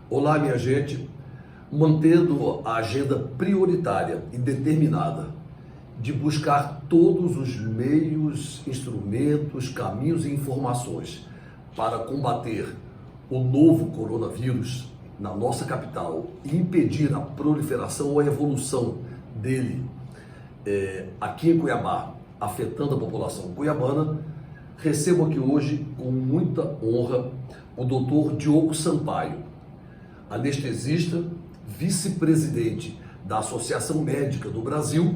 Olá, minha gente. Mantendo a agenda prioritária e determinada de buscar todos os meios, instrumentos, caminhos e informações para combater o novo coronavírus na nossa capital e impedir a proliferação ou a evolução dele aqui em Cuiabá, afetando a população cuiabana, recebo aqui hoje com muita honra o Dr. Diogo Sampaio, anestesista, vice-presidente da Associação Médica do Brasil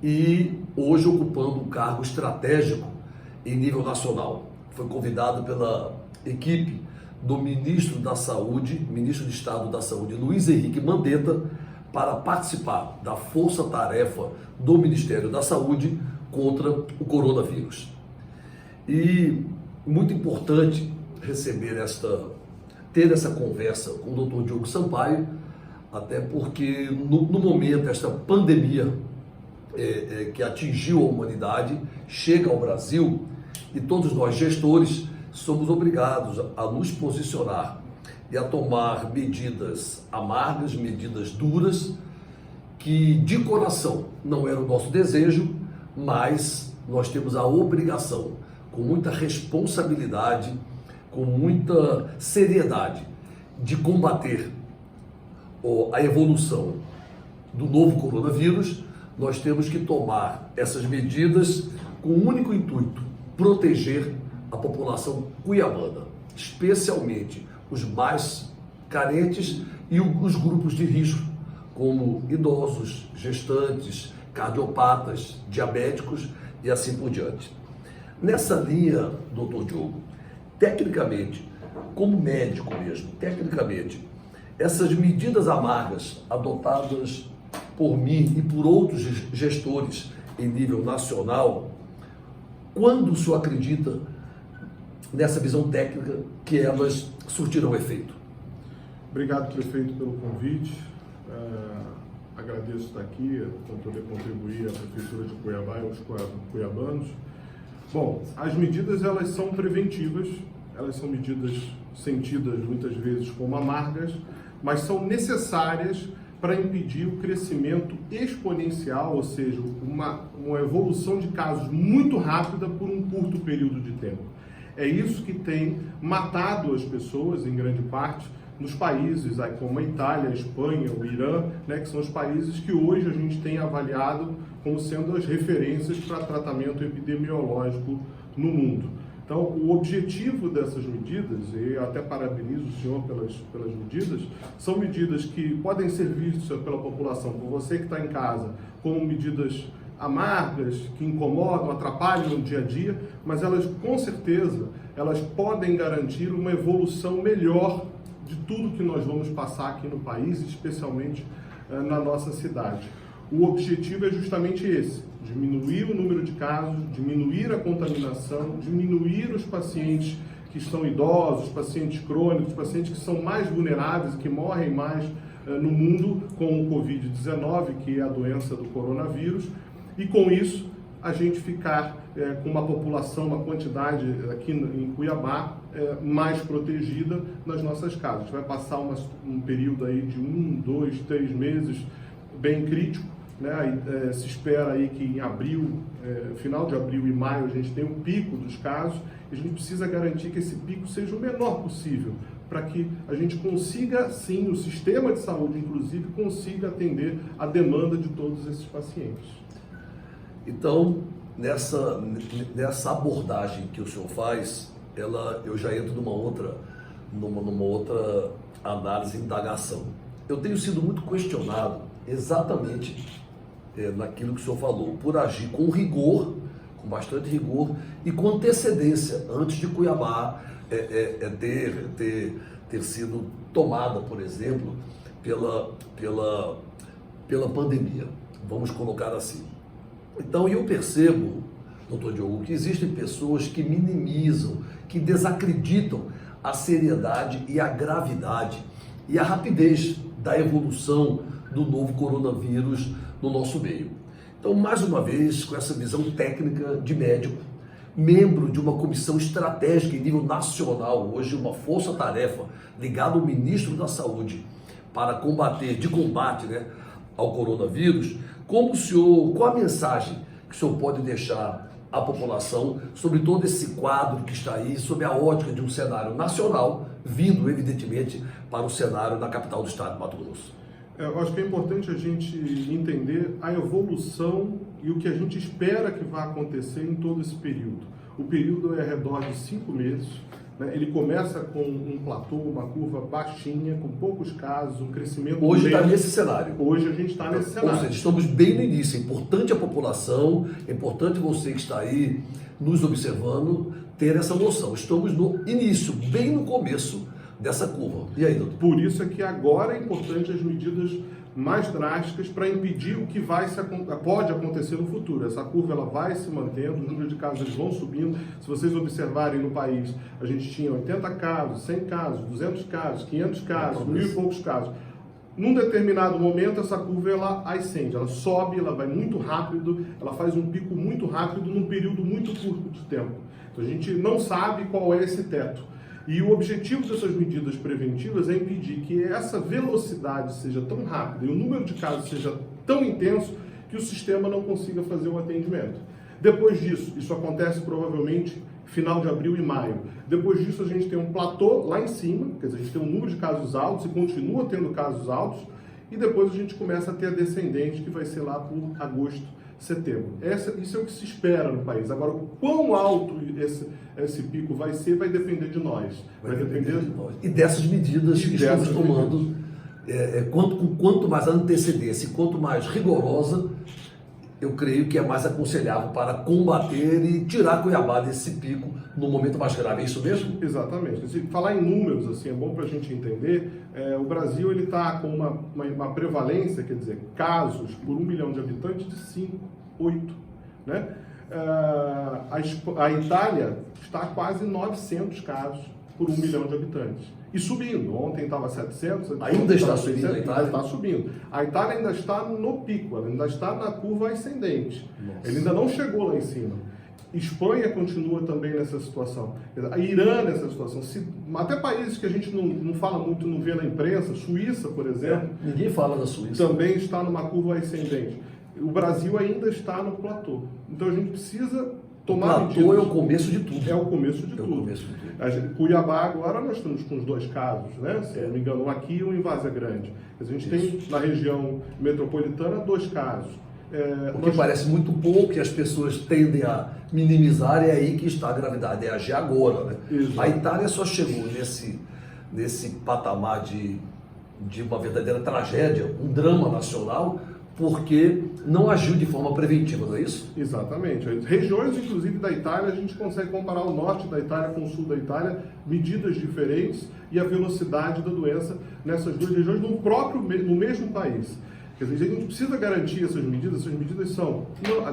e hoje ocupando um cargo estratégico em nível nacional. Foi convidado pela equipe do ministro da Saúde, ministro de Estado da Saúde, Luiz Henrique Mandetta, para participar da força-tarefa do Ministério da Saúde contra o coronavírus. E muito importante ter essa conversa com o Dr. Diogo Sampaio, até porque no momento esta pandemia que atingiu a humanidade chega ao Brasil e todos nós gestores somos obrigados a nos posicionar e a tomar medidas amargas, medidas duras, que de coração não era o nosso desejo, mas nós temos a obrigação, com muita responsabilidade, com muita seriedade, de combater a evolução do novo coronavírus. Nós temos que tomar essas medidas com o único intuito: proteger a população cuiabana, especialmente os mais carentes e os grupos de risco, como idosos, gestantes, cardiopatas, diabéticos e assim por diante. Nessa linha, doutor Diogo, tecnicamente, como médico mesmo, essas medidas amargas adotadas por mim e por outros gestores em nível nacional, quando o senhor acredita nessa visão técnica que elas surtirão efeito? Obrigado, prefeito, pelo convite. Agradeço estar aqui para poder contribuir à Prefeitura de Cuiabá e aos cuiabanos. Bom, as medidas elas são preventivas, elas são medidas sentidas muitas vezes como amargas, mas são necessárias para impedir o crescimento exponencial, ou seja, uma evolução de casos muito rápida por um curto período de tempo. É isso que tem matado as pessoas, em grande parte, nos países como a Itália, a Espanha, o Irã, que são os países que hoje a gente tem avaliado como sendo as referências para tratamento epidemiológico no mundo. Então, o objetivo dessas medidas, e eu até parabenizo o senhor pelas medidas, são medidas que podem ser vistas pela população, por você que está em casa, como medidas amargas, que incomodam, atrapalham no dia a dia, mas elas, com certeza, elas podem garantir uma evolução melhor de tudo que nós vamos passar aqui no país, especialmente na nossa cidade. O objetivo é justamente esse: diminuir o número de casos, diminuir a contaminação, diminuir os pacientes que estão idosos, pacientes crônicos, pacientes que são mais vulneráveis, que morrem mais no mundo com o Covid-19, que é a doença do coronavírus, e com isso a gente ficar com uma população, uma quantidade aqui em Cuiabá mais protegida nas nossas casas. A gente vai passar um período aí de 1, 2, 3 meses bem crítico, se espera aí que em abril, final de abril e maio, a gente tenha um pico dos casos, e a gente precisa garantir que esse pico seja o menor possível, para que a gente consiga, sim, o sistema de saúde, inclusive, consiga atender a demanda de todos esses pacientes. Então, nessa abordagem que o senhor faz, eu já entro numa outra análise e indagação. Eu tenho sido muito questionado exatamente naquilo que o senhor falou, por agir com rigor, com bastante rigor e com antecedência, antes de Cuiabá ter sido tomada, por exemplo, pela pandemia. Vamos colocar assim. Então, eu percebo, doutor Diogo, que existem pessoas que minimizam, que desacreditam a seriedade e a gravidade e a rapidez da evolução do novo coronavírus no nosso meio. Então, mais uma vez, com essa visão técnica de médico, membro de uma comissão estratégica em nível nacional, hoje uma força-tarefa ligada ao ministro da Saúde para de combate, né, ao coronavírus, qual a mensagem que o senhor pode deixar à população sobre todo esse quadro que está aí, sob a ótica de um cenário nacional, vindo, evidentemente, para o cenário da capital do estado de Mato Grosso? Eu acho que é importante a gente entender a evolução e o que a gente espera que vá acontecer em todo esse período. O período é ao redor de 5 meses, né? Ele começa com um platô, uma curva baixinha, com poucos casos, um crescimento Hoje lento. está nesse cenário. Hoje a gente está nesse cenário. Ou seja, estamos bem no início. É importante a população, é importante você que está aí nos observando ter essa noção. Estamos no início, bem no começo dessa curva. E aí, doutor? Por isso é que agora é importante as medidas mais drásticas para impedir o que pode acontecer no futuro. Essa curva ela vai se mantendo, os números de casos eles vão subindo. Se vocês observarem no país, a gente tinha 80 casos, 100 casos, 200 casos, 500 casos, 1.000 e poucos casos. Num determinado momento, essa curva ela ascende, ela sobe, ela vai muito rápido, ela faz um pico muito rápido num período muito curto de tempo. Então a gente não sabe qual é esse teto. E o objetivo dessas medidas preventivas é impedir que essa velocidade seja tão rápida e o número de casos seja tão intenso que o sistema não consiga fazer o atendimento. Depois disso, isso acontece provavelmente final de abril e maio. Depois disso, a gente tem um platô lá em cima, quer dizer, a gente tem um número de casos altos e continua tendo casos altos, e depois a gente começa a ter a descendente, que vai ser lá por agosto, setembro. Isso é o que se espera no país. Agora, o quão alto esse pico vai ser, vai depender de nós. Vai depender de nós. E dessas medidas que estamos tomando, quanto mais antecedência e quanto mais rigorosa, eu creio que é mais aconselhável para combater e tirar Cuiabá desse pico no momento mais grave. É isso mesmo? Exatamente. Se falar em números, assim, é bom para a gente entender, o Brasil está com uma prevalência, quer dizer, casos por 1 milhão de habitantes de 5, 8. Né? A Itália está a quase 900 casos por 1 milhão de habitantes. E subindo. Ontem estava 700. Ainda está subindo a Itália? Está subindo. A Itália ainda está no pico, ela ainda está na curva ascendente. Nossa. Ele ainda não chegou lá em cima. Espanha continua também nessa situação. A Irã nessa situação. Até países que a gente não fala muito, não vê na imprensa, Suíça, por exemplo. Ninguém fala da Suíça. Também está numa curva ascendente. O Brasil ainda está no platô. Então a gente precisa tomar medidas. O platô é o começo de tudo. É o começo de tudo. Começo de tudo. Cuiabá agora nós estamos com os 2 casos, né? Se não me engano, um aqui e um em Várzea Grande. A gente tem na região metropolitana 2 casos. O que parece muito pouco, que as pessoas tendem a minimizar, é aí que está a gravidade, é agir agora. Né? A Itália só chegou nesse patamar de uma verdadeira tragédia, um drama nacional, porque não agiu de forma preventiva, não é isso? Exatamente. Regiões, inclusive, da Itália, a gente consegue comparar o norte da Itália com o sul da Itália, medidas diferentes e a velocidade da doença nessas 2 regiões no mesmo país. Quer dizer, a gente precisa garantir essas medidas são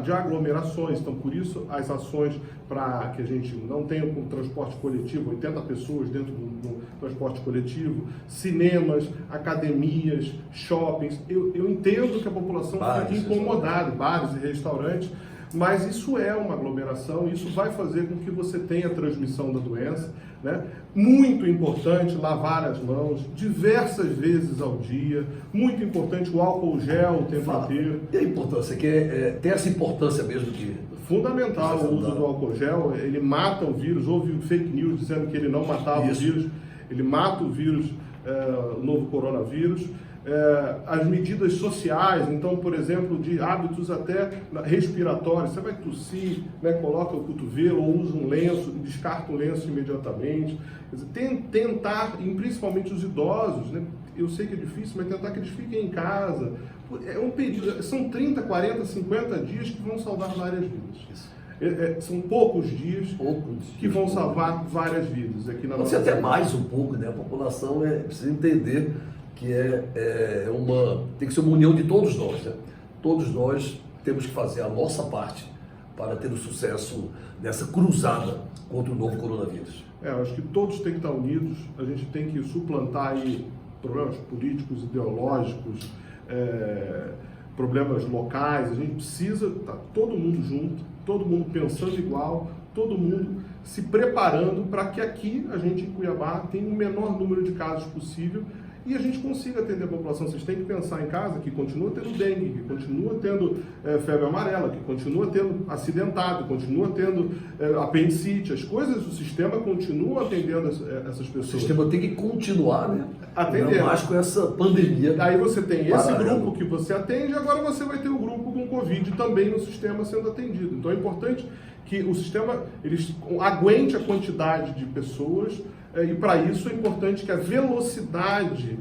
de aglomerações, então por isso as ações para que a gente não tenha um transporte coletivo, 80 pessoas dentro do transporte coletivo, cinemas, academias, shoppings. Eu entendo que a população fica incomodada, bares e restaurantes, mas isso é uma aglomeração, isso vai fazer com que você tenha transmissão da doença, né? Muito importante lavar as mãos diversas vezes ao dia, muito importante o álcool gel o tempo inteiro. E a importância, tem essa importância mesmo de... Fundamental o uso do álcool gel, ele mata o vírus, houve fake news dizendo que ele não matava o vírus, ele mata o vírus, o novo coronavírus. As medidas sociais, então, por exemplo, de hábitos até respiratórios, você vai tossir, né, coloca o cotovelo ou usa um lenço, descarta o lenço imediatamente. Quer dizer, tentar, e principalmente os idosos, né, eu sei que é difícil, mas tentar que eles fiquem em casa. É um período, são 30, 40, 50 dias que vão salvar várias vidas. São poucos dias que vão salvar várias vidas aqui na nossa cidade. Até mais um pouco, né? A população precisa entender que tem que ser uma união de todos nós, né? Todos nós temos que fazer a nossa parte para ter o sucesso nessa cruzada contra o novo coronavírus. Eu acho que todos têm que estar unidos, a gente tem que suplantar aí problemas políticos, ideológicos, problemas locais, a gente precisa estar todo mundo junto, todo mundo pensando igual, todo mundo se preparando para que aqui, a gente em Cuiabá, tenha o menor número de casos possível e a gente consiga atender a população. Vocês têm que pensar em casa que continua tendo dengue, que continua tendo febre amarela, que continua tendo acidentado, continua tendo apendicite. As coisas, o sistema continua atendendo essas pessoas. O sistema tem que continuar, né? Atendendo. Ainda mais com essa pandemia. Aí você tem esse paralelo. grupo que você atende, agora você vai ter o grupo com Covid também no sistema sendo atendido. Então é importante que o sistema aguente a quantidade de pessoas e para isso é importante que a velocidade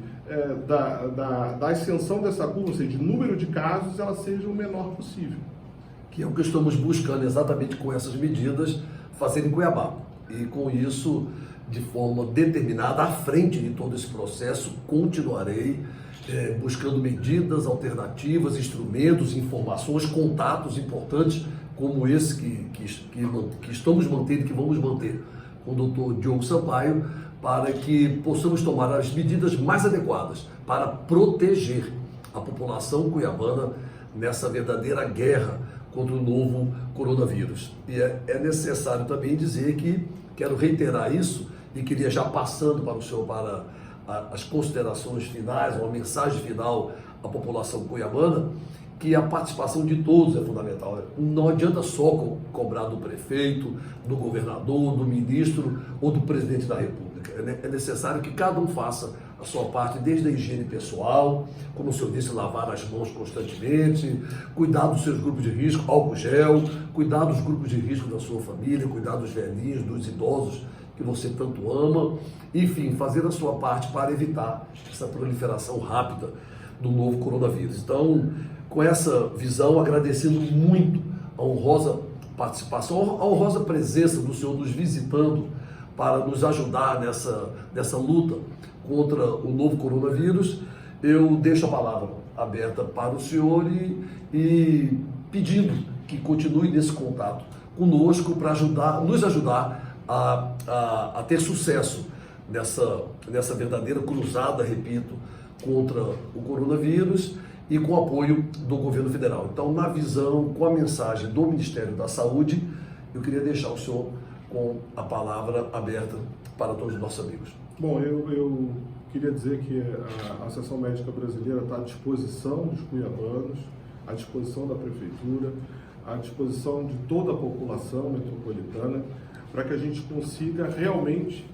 da ascensão dessa curva, ou seja, de número de casos, ela seja o menor possível. Que é o que estamos buscando exatamente com essas medidas fazer em Cuiabá. E com isso, de forma determinada, à frente de todo esse processo, continuarei buscando medidas alternativas, instrumentos, informações, contatos importantes como esse que estamos mantendo, que vamos manter com o doutor Diogo Sampaio, para que possamos tomar as medidas mais adequadas para proteger a população cuiabana nessa verdadeira guerra contra o novo coronavírus. E é necessário também dizer que, quero reiterar isso, e queria já passando para o senhor para as considerações finais, uma mensagem final à população cuiabana, que a participação de todos é fundamental. Não adianta só cobrar do prefeito, do governador, do ministro ou do presidente da República. É necessário que cada um faça a sua parte, desde a higiene pessoal, como o senhor disse, lavar as mãos constantemente, cuidar dos seus grupos de risco, álcool gel, cuidar dos grupos de risco da sua família, cuidar dos velhinhos, dos idosos que você tanto ama, enfim, fazer a sua parte para evitar essa proliferação rápida do novo coronavírus. Então, com essa visão, agradecendo muito a honrosa participação, a honrosa presença do senhor nos visitando para nos ajudar nessa luta contra o novo coronavírus, eu deixo a palavra aberta para o senhor e pedindo que continue nesse contato conosco para nos ajudar a ter sucesso nessa verdadeira cruzada, repito, contra o coronavírus e com o apoio do governo federal. Então, na visão, com a mensagem do Ministério da Saúde, eu queria deixar o senhor com a palavra aberta para todos os nossos amigos. Bom, eu queria dizer que a Associação Médica Brasileira está à disposição dos cuiabanos, à disposição da Prefeitura, à disposição de toda a população metropolitana, para que a gente consiga realmente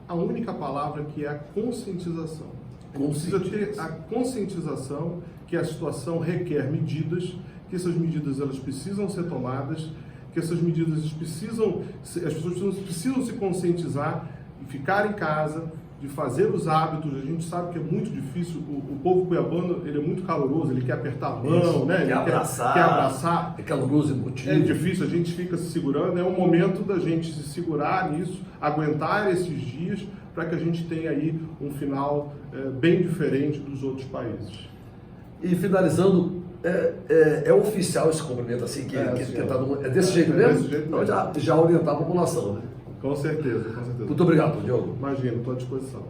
a única palavra, que é a conscientização. Precisa ter a conscientização que a situação requer medidas, que essas medidas elas precisam ser tomadas, que essas medidas as pessoas precisam se conscientizar e ficar em casa, de fazer os hábitos. A gente sabe que é muito difícil, o povo cuiabano ele é muito caloroso, ele quer apertar a mão, isso, né? Ele quer abraçar. É caloroso e emotivo. É difícil, a gente fica se segurando, é o momento da gente se segurar nisso, aguentar esses dias, para que a gente tenha aí um final bem diferente dos outros países. E finalizando, é oficial esse cumprimento assim, é desse jeito mesmo? Desse jeito então mesmo. já orientar a população, né? Com certeza, com certeza. Muito obrigado, Diogo. Imagina, estou à disposição.